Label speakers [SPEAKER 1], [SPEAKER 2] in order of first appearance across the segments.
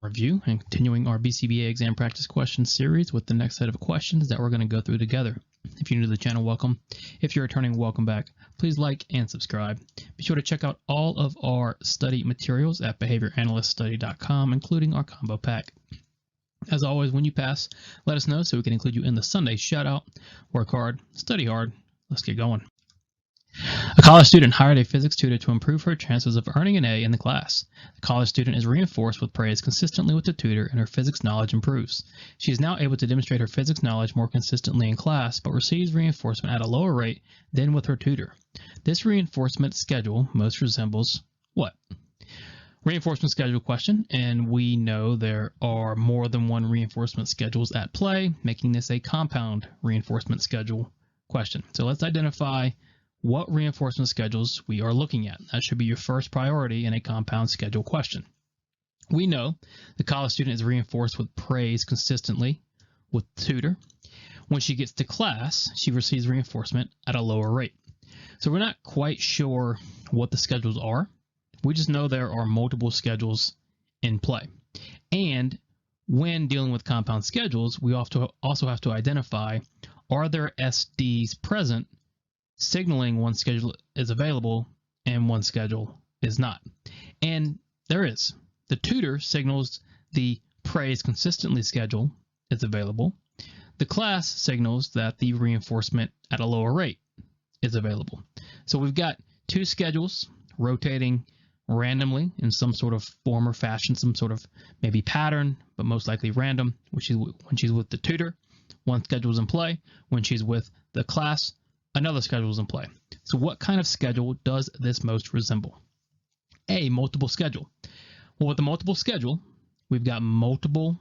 [SPEAKER 1] Review and continuing our BCBA exam practice questions series with the next set of questions that we're going to go through together. If you're new to the channel, welcome. If you're returning, welcome back. Please like and subscribe. Be sure to check out all of our study materials at behavioranalyststudy.com, including our combo pack. As always, when you pass, let us know so we can include you in the Sunday shout-out. Work hard, study hard. Let's get going. A college student hired a physics tutor to improve her chances of earning an A in the class. The college student is reinforced with praise consistently with the tutor, and her physics knowledge improves. She is now able to demonstrate her physics knowledge more consistently in class, but receives reinforcement at a lower rate than with her tutor. This reinforcement schedule most resembles what? Reinforcement schedule question, and we know there are more than one reinforcement schedules at play, making this a compound reinforcement schedule question. So let's identify what reinforcement schedules we are looking at. That should be your first priority in a compound schedule question. We know the college student is reinforced with praise consistently with the tutor. When she gets to class, she receives reinforcement at a lower rate. So we're not quite sure what the schedules are. We just know there are multiple schedules in play. And when dealing with compound schedules, we also have to identify, are there SDs present signaling one schedule is available and one schedule is not? And there is. The tutor signals the praise consistently schedule is available. The class signals that the reinforcement at a lower rate is available. So we've got two schedules rotating randomly in some sort of form or fashion, some sort of maybe pattern, but most likely random, which is when she's with the tutor, one schedule is in play. When she's with the class, another schedule is in play. So what kind of schedule does this most resemble? A multiple schedule. Well, with the multiple schedule, we've got multiple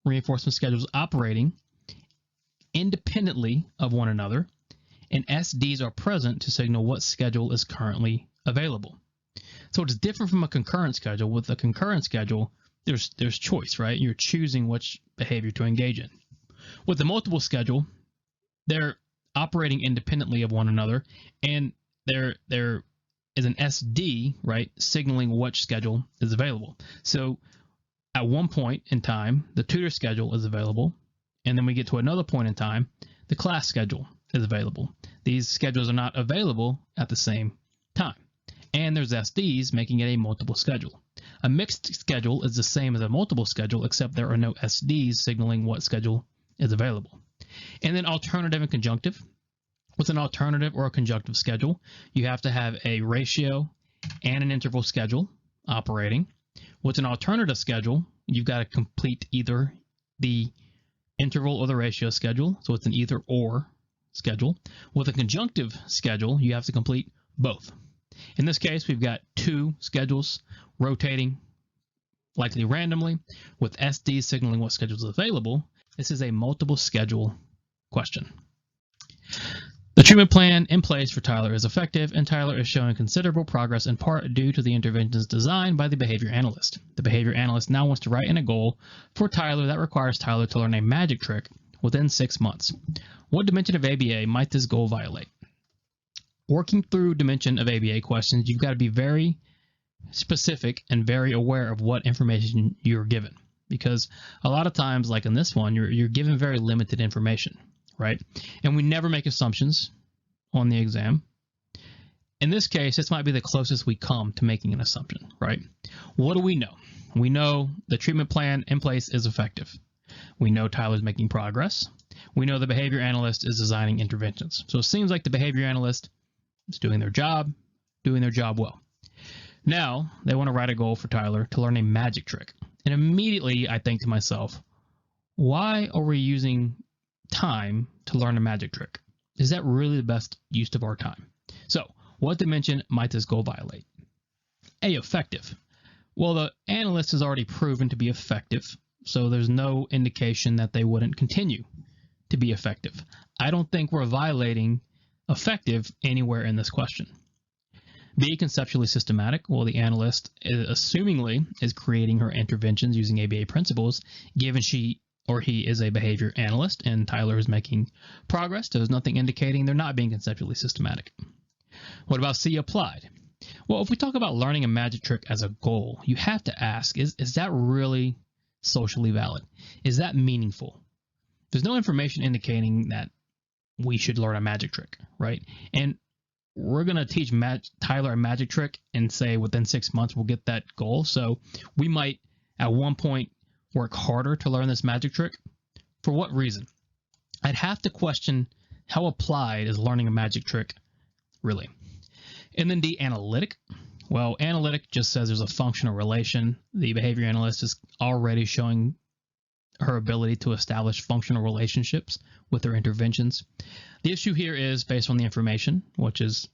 [SPEAKER 1] reinforcement schedules operating independently of one another, and SDs are present to signal what schedule is currently available. So it's different from a concurrent schedule. With a concurrent schedule, there's choice, right? You're choosing which behavior to engage in. With the multiple schedule, they're operating independently of one another, and there is an SD, right, signaling which schedule is available. So at one point in time, the tutor schedule is available, and then we get to another point in time, the class schedule is available. These schedules are not available at the same time, and there's SDs making it a multiple schedule. A mixed schedule is the same as a multiple schedule, except there are no SDs signaling what schedule is available. And then alternative and conjunctive. With an alternative or a conjunctive schedule, you have to have a ratio and an interval schedule operating. With an alternative schedule, you've got to complete either the interval or the ratio schedule, so it's an either or schedule. With a conjunctive schedule, you have to complete both. In this case, we've got two schedules rotating likely randomly with SD signaling what schedule is available. This is a multiple schedule question. The treatment plan in place for Tyler is effective, and Tyler is showing considerable progress in part due to the interventions designed by the behavior analyst. The behavior analyst now wants to write in a goal for Tyler that requires Tyler to learn a magic trick within 6 months. What dimension of ABA might this goal violate? Working through dimension of ABA questions, you've got to be very specific and very aware of what information you're given, because a lot of times, like in this one, you're given very limited information, right? And we never make assumptions on the exam. In this case, this might be the closest we come to making an assumption, right? What do we know? We know the treatment plan in place is effective. We know Tyler's making progress. We know the behavior analyst is designing interventions. So it seems like the behavior analyst is doing their job well. Now, they want to write a goal for Tyler to learn a magic trick. And immediately I think to myself, why are we using time to learn a magic trick? Is that really the best use of our time? So, what dimension might this goal violate? A, effective. Well, the analyst has already proven to be effective, so there's no indication that they wouldn't continue to be effective. I don't think we're violating effective anywhere in this question. B, conceptually systematic. Well, the analyst assumingly is creating her interventions using ABA principles, given she or he is a behavior analyst and Tyler is making progress. There's nothing indicating they're not being conceptually systematic. What about C, applied? Well, if we talk about learning a magic trick as a goal, you have to ask, is that really socially valid? Is that meaningful? There's no information indicating that we should learn a magic trick, right? And we're going to teach Tyler a magic trick and say within 6 months we'll get that goal. So we might at one point work harder to learn this magic trick. For what reason? I'd have to question how applied is learning a magic trick really. And then D, analytic. Well, analytic just says there's a functional relation. The behavior analyst is already showing her ability to establish functional relationships with her interventions. The issue here is based on the information, which is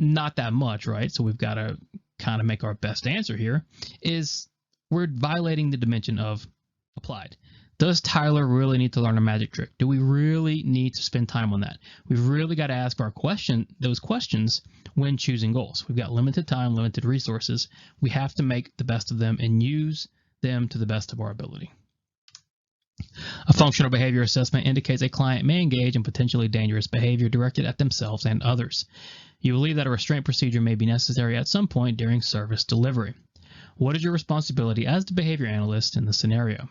[SPEAKER 1] not that much, right? So we've got to kind of make our best answer here, is we're violating the dimension of applied. Does Tyler really need to learn a magic trick? Do we really need to spend time on that? We've really got to ask those questions when choosing goals. We've got limited time, limited resources. We have to make the best of them and use them to the best of our ability. A functional behavior assessment indicates a client may engage in potentially dangerous behavior directed at themselves and others. You believe that a restraint procedure may be necessary at some point during service delivery. What is your responsibility as the behavior analyst in the scenario?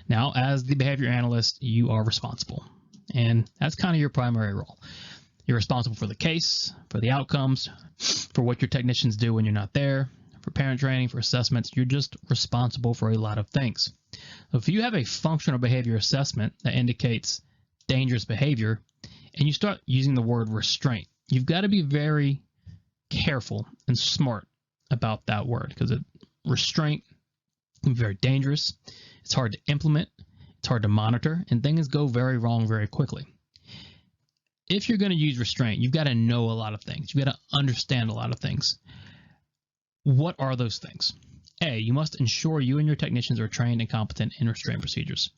[SPEAKER 1] Now, as the behavior analyst, you are responsible, and that's kind of your primary role. You're responsible for the case, for the outcomes, for what your technicians do when you're not there, for parent training, for assessments. You're just responsible for a lot of things. So if you have a functional behavior assessment that indicates dangerous behavior, and you start using the word restraint, you've got to be very careful and smart about that word, because restraint can be very dangerous. It's hard to implement, it's hard to monitor, and things go very wrong very quickly. If you're going to use restraint, you've got to know a lot of things. You've got to understand a lot of things. What are those things? A, you must ensure you and your technicians are trained and competent in restraint procedures.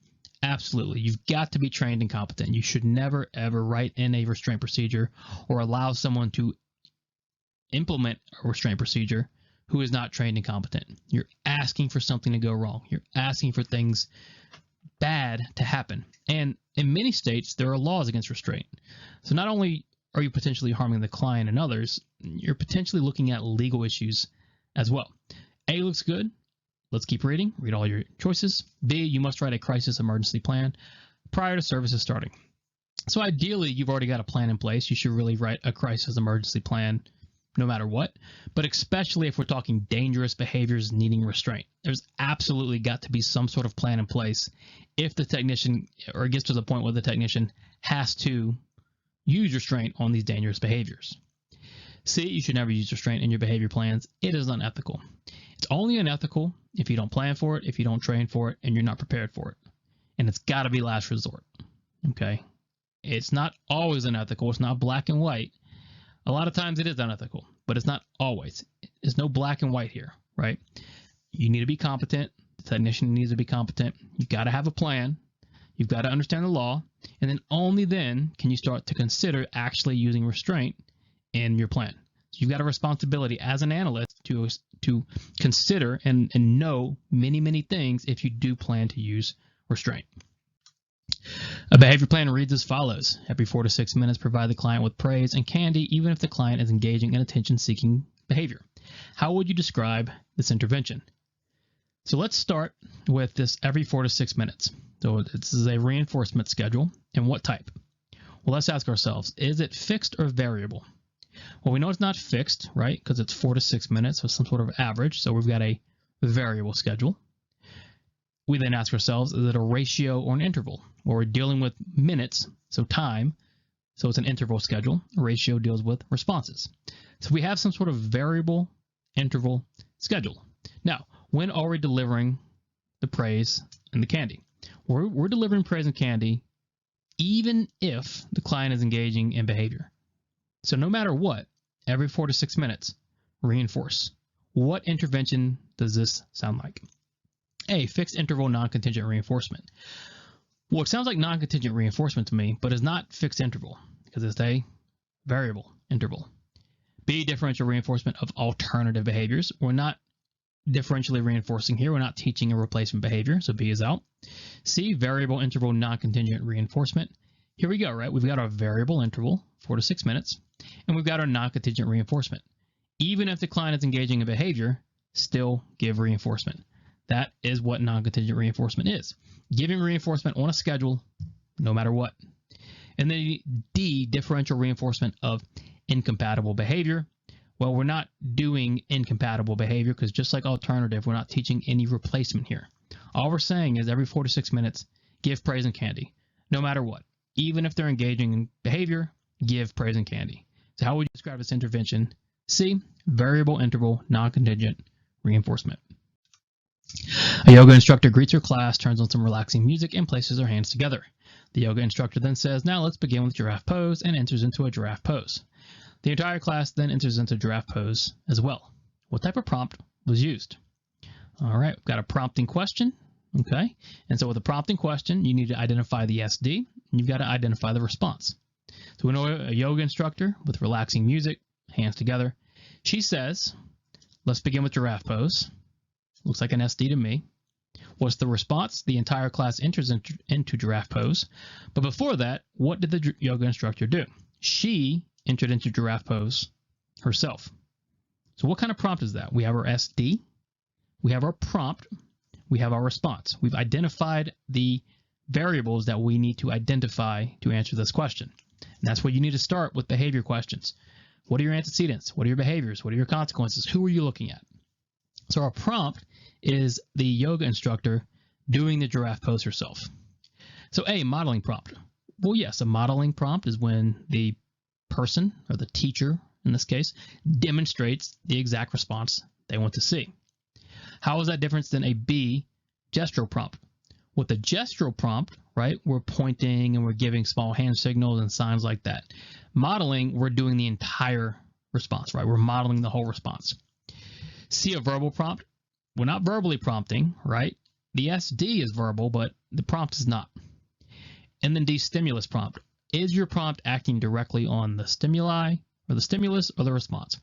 [SPEAKER 1] Absolutely. You've got to be trained and competent. You should never, ever write in a restraint procedure or allow someone to implement a restraint procedure who is not trained and competent. You're asking for something to go wrong. You're asking for things bad to happen. And in many states, there are laws against restraint. So not only are you potentially harming the client and others, you're potentially looking at legal issues as well. A looks good. Let's keep reading. Read all your choices. B, you must write a crisis emergency plan prior to services starting. So ideally, you've already got a plan in place. You should really write a crisis emergency plan no matter what, but especially if we're talking dangerous behaviors needing restraint. There's absolutely got to be some sort of plan in place if the technician, or it gets to the point where the technician has to use restraint on these dangerous behaviors. C, you should never use restraint in your behavior plans. It is unethical. It's only unethical if you don't plan for it, if you don't train for it, and you're not prepared for it. And it's got to be last resort, okay? It's not always unethical. It's not black and white. A lot of times it is unethical, but it's not always. There's no black and white here, right? You need to be competent. The technician needs to be competent. You've got to have a plan. You've got to understand the law. And then only then can you start to consider actually using restraint in your plan. So you've got a responsibility as an analyst to consider and know many, many things if you do plan to use restraint. A behavior plan reads as follows. Every 4 to 6 minutes, provide the client with praise and candy, even if the client is engaging in attention-seeking behavior. How would you describe this intervention? So let's start with this every 4 to 6 minutes. So this is a reinforcement schedule. And what type? Well, let's ask ourselves, is it fixed or variable? Well, we know it's not fixed, right? Because it's 4 to 6 minutes, so some sort of average. So we've got a variable schedule. We then ask ourselves, is it a ratio or an interval? Well, we're dealing with minutes, so time. So it's an interval schedule. A ratio deals with responses. So we have some sort of variable interval schedule. Now, when are we delivering the praise and the candy? We're delivering praise and candy even if the client is engaging in behavior. So no matter what, every 4 to 6 minutes, reinforce. What intervention does this sound like? A, fixed interval non-contingent reinforcement. Well, it sounds like non-contingent reinforcement to me, but it's not fixed interval because it's a variable interval. B, differential reinforcement of alternative behaviors. We're not differentially reinforcing here. We're not teaching a replacement behavior, so B is out. C, variable interval non-contingent reinforcement. Here we go, right? We've got our variable interval, 4 to 6 minutes, and we've got our non-contingent reinforcement. Even if the client is engaging in behavior, still give reinforcement. That is what non-contingent reinforcement is. Giving reinforcement on a schedule, no matter what. And then D, differential reinforcement of incompatible behavior. Well, we're not doing incompatible behavior because just like alternative, we're not teaching any replacement here. All we're saying is every 4 to 6 minutes, give praise and candy, no matter what. Even if they're engaging in behavior, give praise and candy. So how would you describe this intervention? C, variable interval, non-contingent reinforcement. A yoga instructor greets her class, turns on some relaxing music, and places her hands together. The yoga instructor then says, now let's begin with giraffe pose, and enters into a giraffe pose. The entire class then enters into giraffe pose as well. What type of prompt was used? All right, we've got a prompting question, okay? And so with a prompting question, you need to identify the SD, and you've got to identify the response. So we know a yoga instructor with relaxing music, hands together. She says, let's begin with giraffe pose. Looks like an SD to me. What's the response? The entire class enters into giraffe pose. But before that, what did the yoga instructor do? She entered into giraffe pose herself. So what kind of prompt is that? We have our SD, we have our prompt, we have our response. We've identified the variables that we need to identify to answer this question. And that's what you need to start with behavior questions. What are your antecedents? What are your behaviors? What are your consequences? Who are you looking at? So our prompt is the yoga instructor doing the giraffe pose herself. So A, modeling prompt. Well, yes, a modeling prompt is when the person, or the teacher in this case, demonstrates the exact response they want to see. How is that different than a B, gestural prompt? With the gestural prompt, right, we're pointing and we're giving small hand signals and signs like that. Modeling, we're doing the entire response, right? We're modeling the whole response. C, a verbal prompt. We're not verbally prompting, right? The SD is verbal, but the prompt is not. And then D, stimulus prompt. Is your prompt acting directly on the stimuli, or the stimulus, or the response?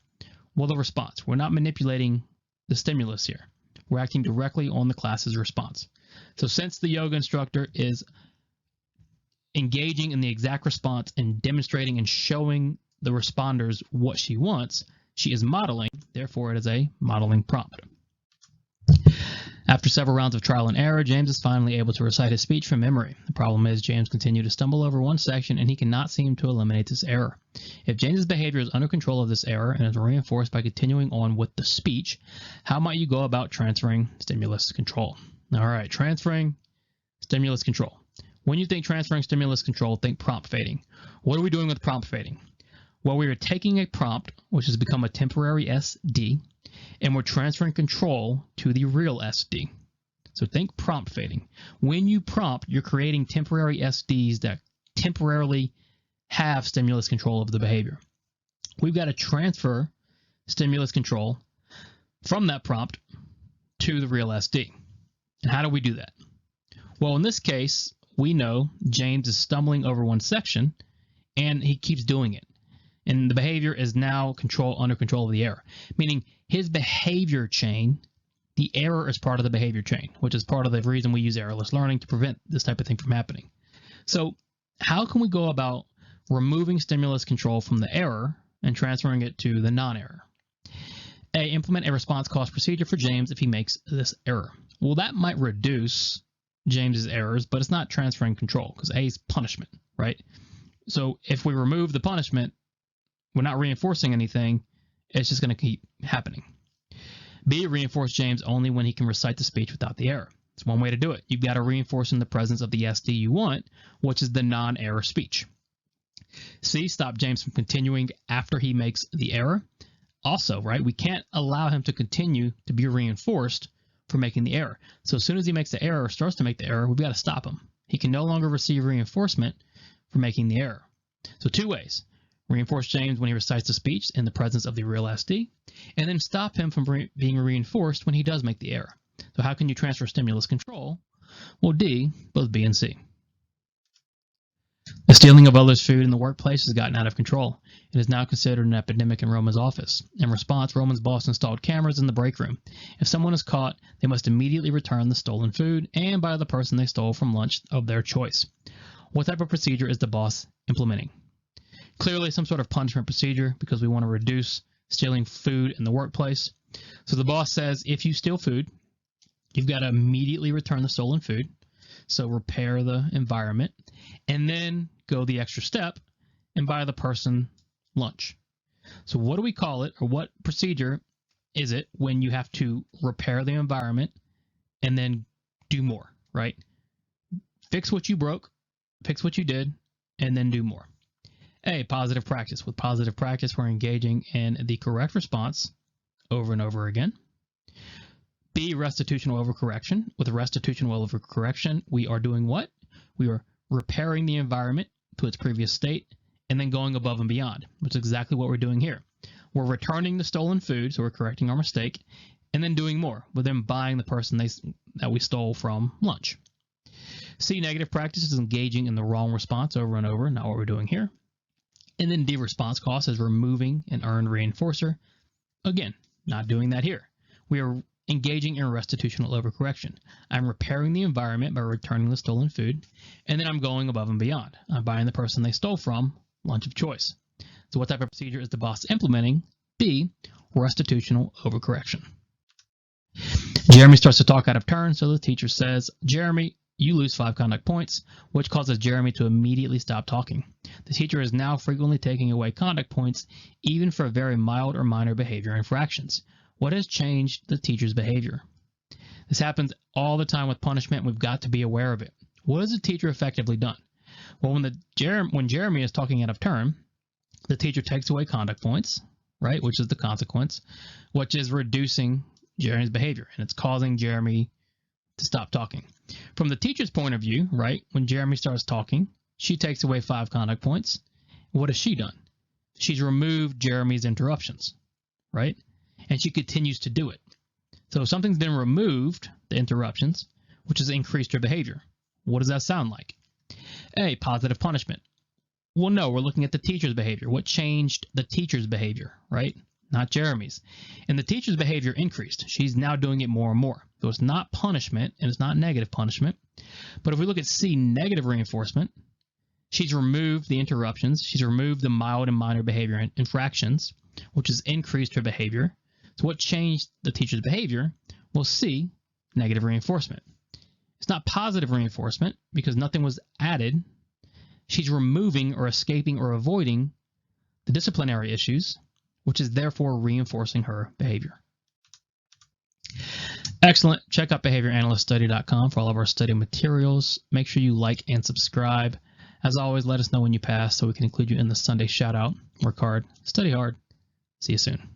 [SPEAKER 1] Well, the response. We're not manipulating the stimulus here. We're acting directly on the class's response. So since the yoga instructor is engaging in the exact response and demonstrating and showing the responders what she wants, she is modeling, therefore it is a modeling prompt. After several rounds of trial and error, James is finally able to recite his speech from memory. The problem is James continued to stumble over one section and he cannot seem to eliminate this error. If James's behavior is under control of this error and is reinforced by continuing on with the speech, how might you go about transferring stimulus control? All right, transferring stimulus control. When you think transferring stimulus control, think prompt fading. What are we doing with prompt fading? Well, we are taking a prompt, which has become a temporary SD, and we're transferring control to the real SD. So think prompt fading. When you prompt, you're creating temporary SDs that temporarily have stimulus control of the behavior. We've got to transfer stimulus control from that prompt to the real SD. And how do we do that? Well, in this case, we know James is stumbling over one section and he keeps doing it. And the behavior is now under control of the error, meaning his behavior chain, the error is part of the behavior chain, which is part of the reason we use errorless learning to prevent this type of thing from happening. So how can we go about removing stimulus control from the error and transferring it to the non-error? A, implement a response cost procedure for James if he makes this error. Well, that might reduce James's errors, but it's not transferring control because A is punishment, right? So if we remove the punishment, we're not reinforcing anything. It's just going to keep happening. B, reinforce James only when he can recite the speech without the error. It's one way to do it. You've got to reinforce in the presence of the SD you want, which is the non-error speech. C, stop James from continuing after he makes the error. Also, right, we can't allow him to continue to be reinforced for making the error. So as soon as he makes the error or starts to make the error, we've got to stop him. He can no longer receive reinforcement for making the error. So two ways. Reinforce James when he recites the speech in the presence of the real SD, and then stop him from being reinforced when he does make the error. So how can you transfer stimulus control? Well, D, both B and C. The stealing of others' food in the workplace has gotten out of control. It is now considered an epidemic in Roman's office. In response, Roman's boss installed cameras in the break room. If someone is caught, they must immediately return the stolen food and buy the person they stole from lunch of their choice. What type of procedure is the boss implementing? Clearly some sort of punishment procedure because we want to reduce stealing food in the workplace. So the boss says, if you steal food, you've got to immediately return the stolen food. So repair the environment, and then go the extra step and buy the person lunch. So what do we call it, or what procedure is it when you have to repair the environment and then do more, right? Fix what you broke, fix what you did, and then do more. A, positive practice. With positive practice, we're engaging in the correct response over and over again. B, restitutional overcorrection. With restitutional overcorrection, we are doing what? We are repairing the environment to its previous state and then going above and beyond, which is exactly what we're doing here. We're returning the stolen food, so we're correcting our mistake, and then doing more. We're then buying the person that we stole from lunch. C, negative practice is engaging in the wrong response over and over, not what we're doing here. And then D, response cost is removing an earned reinforcer. Again, not doing that here. We are engaging in restitutional overcorrection. I'm repairing the environment by returning the stolen food, and then I'm going above and beyond. I'm buying the person they stole from lunch of choice. So what type of procedure is the boss implementing? B, restitutional overcorrection. Jeremy starts to talk out of turn, so the teacher says, Jeremy, you lose 5 conduct points, which causes Jeremy to immediately stop talking. The teacher is now frequently taking away conduct points, even for very mild or minor behavior infractions. What has changed the teacher's behavior? This happens all the time with punishment. We've got to be aware of it. What has the teacher effectively done? Well, when Jeremy is talking out of turn, the teacher takes away conduct points, right, which is the consequence, which is reducing Jeremy's behavior, and it's causing Jeremy to stop talking. From the teacher's point of view, right, when Jeremy starts talking, she takes away 5 conduct points. What has she done? She's removed Jeremy's interruptions, right? And she continues to do it. So if something's been removed, the interruptions, which has increased her behavior. What does that sound like? A, positive punishment. Well, no, we're looking at the teacher's behavior. What changed the teacher's behavior, right? Not Jeremy's. And the teacher's behavior increased. She's now doing it more and more. So it's not punishment, and it's not negative punishment. But if we look at C, negative reinforcement, she's removed the interruptions. She's removed the mild and minor behavior infractions, which has increased her behavior. So what changed the teacher's behavior? Well, C, negative reinforcement. It's not positive reinforcement because nothing was added. She's removing or escaping or avoiding the disciplinary issues, which is therefore reinforcing her behavior. Excellent. Check out behavioranalyst.study.com for all of our study materials. Make sure you like and subscribe. As always, let us know when you pass so we can include you in the Sunday shout out. Work hard, study hard. See you soon.